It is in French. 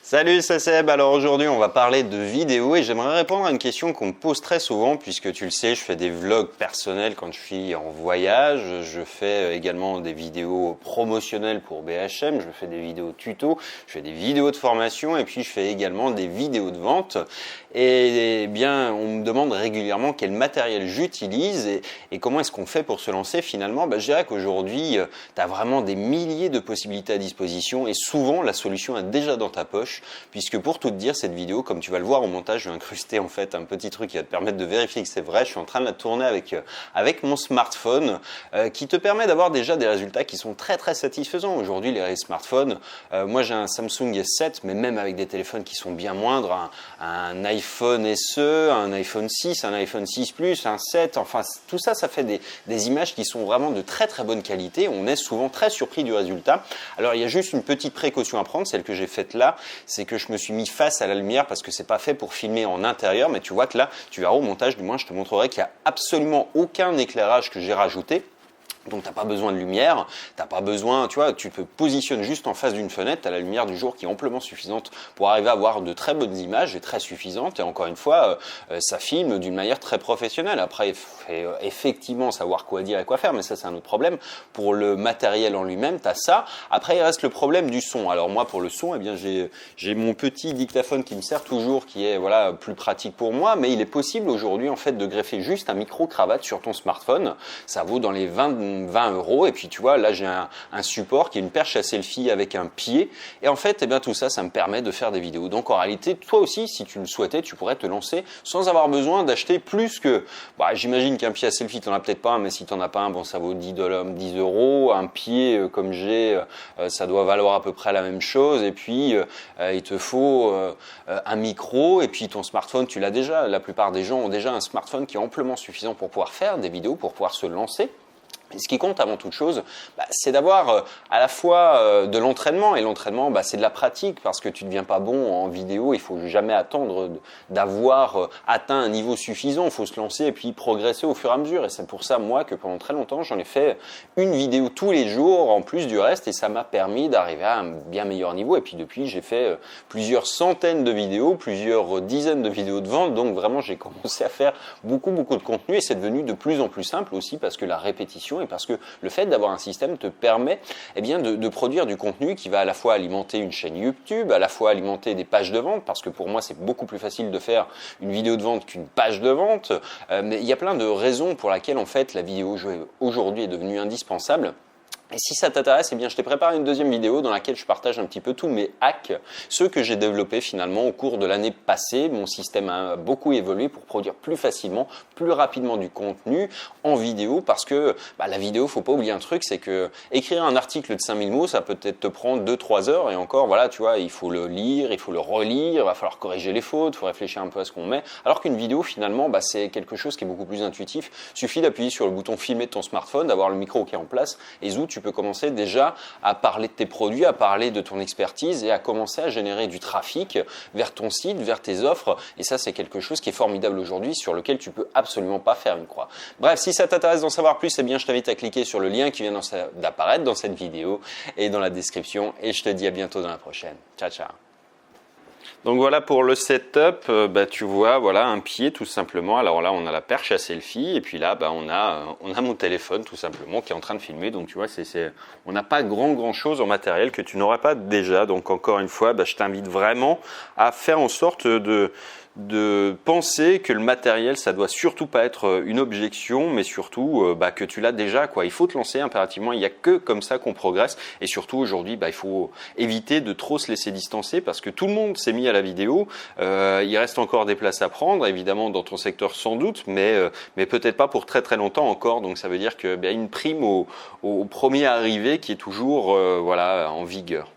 Salut, c'est Seb. Alors aujourd'hui, on va parler de vidéo et j'aimerais répondre à une question qu'on me pose très souvent puisque tu le sais, je fais des vlogs personnels quand je suis en voyage. Je fais également des vidéos promotionnelles pour BHM. Je fais des vidéos tuto, je fais des vidéos de formation et puis je fais également des vidéos de vente. Et bien, on me demande régulièrement quel matériel j'utilise et comment est-ce qu'on fait pour se lancer finalement. Je dirais qu'aujourd'hui, tu as vraiment des milliers de possibilités à disposition et souvent la solution est déjà dans ta poche. Puisque pour tout te dire, cette vidéo, comme tu vas le voir au montage, je vais incruster en fait un petit truc qui va te permettre de vérifier que c'est vrai. Je suis en train de la tourner avec mon smartphone qui te permet d'avoir déjà des résultats qui sont très satisfaisants. Aujourd'hui, les smartphones, moi j'ai un Samsung S7, mais même avec des téléphones qui sont bien moindres, un iPhone SE, un iPhone 6, un iPhone 6 Plus, un 7, enfin tout ça, ça fait des images qui sont vraiment de très bonne qualité. On est souvent très surpris du résultat. Alors il y a juste une petite précaution à prendre, celle que j'ai faite là, c'est que je me suis mis face à la lumière parce que c'est pas fait pour filmer en intérieur, mais tu vois que là, tu verras au montage, du moins je te montrerai qu'il n'y a absolument aucun éclairage que j'ai rajouté. Donc tu n'as pas besoin de lumière, tu n'as pas besoin, tu vois, tu te positionnes juste en face d'une fenêtre, tu as la lumière du jour qui est amplement suffisante pour arriver à avoir de très bonnes images et très suffisantes. Et encore une fois, ça filme d'une manière très professionnelle. Après, il faut effectivement savoir quoi dire et quoi faire, mais ça c'est un autre problème. Pour le matériel en lui-même, tu as ça. Après, il reste le problème du son. Alors moi, pour le son, eh bien j'ai mon petit dictaphone qui me sert toujours, qui est voilà plus pratique pour moi, mais il est possible aujourd'hui en fait de greffer juste un micro-cravate sur ton smartphone. Ça vaut dans les 20 € et puis tu vois là j'ai un support qui est une perche à selfie avec un pied et en fait tout ça me permet de faire des vidéos. Donc en réalité toi aussi si tu le souhaitais tu pourrais te lancer sans avoir besoin d'acheter plus que j'imagine qu'un pied à selfie t'en as peut-être pas un, mais si t'en as pas un, bon ça vaut 10 €. Un pied comme j'ai ça doit valoir à peu près la même chose et puis il te faut un micro et puis ton smartphone tu l'as déjà. La plupart des gens ont déjà un smartphone qui est amplement suffisant pour pouvoir faire des vidéos, pour pouvoir se lancer. Et ce qui compte avant toute chose, c'est d'avoir à la fois de l'entraînement, et l'entraînement c'est de la pratique parce que tu ne deviens pas bon en vidéo, il faut jamais attendre d'avoir atteint un niveau suffisant, il faut se lancer et puis progresser au fur et à mesure et c'est pour ça moi que pendant très longtemps j'en ai fait une vidéo tous les jours en plus du reste et ça m'a permis d'arriver à un bien meilleur niveau et puis depuis j'ai fait plusieurs centaines de vidéos, plusieurs dizaines de vidéos de vente, donc vraiment j'ai commencé à faire beaucoup de contenu et c'est devenu de plus en plus simple aussi parce que la répétition et parce que le fait d'avoir un système te permet de produire du contenu qui va à la fois alimenter une chaîne YouTube, à la fois alimenter des pages de vente, parce que pour moi c'est beaucoup plus facile de faire une vidéo de vente qu'une page de vente, mais il y a plein de raisons pour lesquelles en fait la vidéo aujourd'hui est devenue indispensable. Et si ça t'intéresse, je t'ai préparé une deuxième vidéo dans laquelle je partage un petit peu tous mes hacks, ceux que j'ai développés finalement au cours de l'année passée. Mon système a beaucoup évolué pour produire plus facilement, plus rapidement du contenu en vidéo parce que la vidéo, faut pas oublier un truc, c'est que écrire un article de 5000 mots, ça peut peut-être te prendre 2-3 heures et encore, voilà, tu vois, il faut le lire, il faut le relire, il va falloir corriger les fautes, il faut réfléchir un peu à ce qu'on met. Alors qu'une vidéo, finalement, c'est quelque chose qui est beaucoup plus intuitif. Il suffit d'appuyer sur le bouton filmer de ton smartphone, d'avoir le micro qui est en place et tu peux commencer déjà à parler de tes produits, à parler de ton expertise et à commencer à générer du trafic vers ton site, vers tes offres. Et ça, c'est quelque chose qui est formidable aujourd'hui sur lequel tu peux absolument pas faire une croix. Bref, si ça t'intéresse d'en savoir plus, je t'invite à cliquer sur le lien qui vient d'apparaître dans cette vidéo et dans la description. Et je te dis à bientôt dans la prochaine. Ciao, ciao. Donc voilà pour le setup, tu vois, voilà un pied tout simplement. Alors là, on a la perche à selfie et puis là, on a mon téléphone tout simplement qui est en train de filmer. Donc tu vois, on n'a pas grand chose en matériel que tu n'aurais pas déjà. Donc encore une fois, je t'invite vraiment à faire en sorte de penser que le matériel, ça doit surtout pas être une objection, mais surtout que tu l'as déjà, quoi. Il faut te lancer impérativement, il n'y a que comme ça qu'on progresse. Et surtout aujourd'hui, il faut éviter de trop se laisser distancer parce que tout le monde s'est mis à la vidéo. Il reste encore des places à prendre, évidemment dans ton secteur sans doute, mais peut-être pas pour très longtemps encore. Donc ça veut dire que une prime au premier arrivé qui est toujours en vigueur.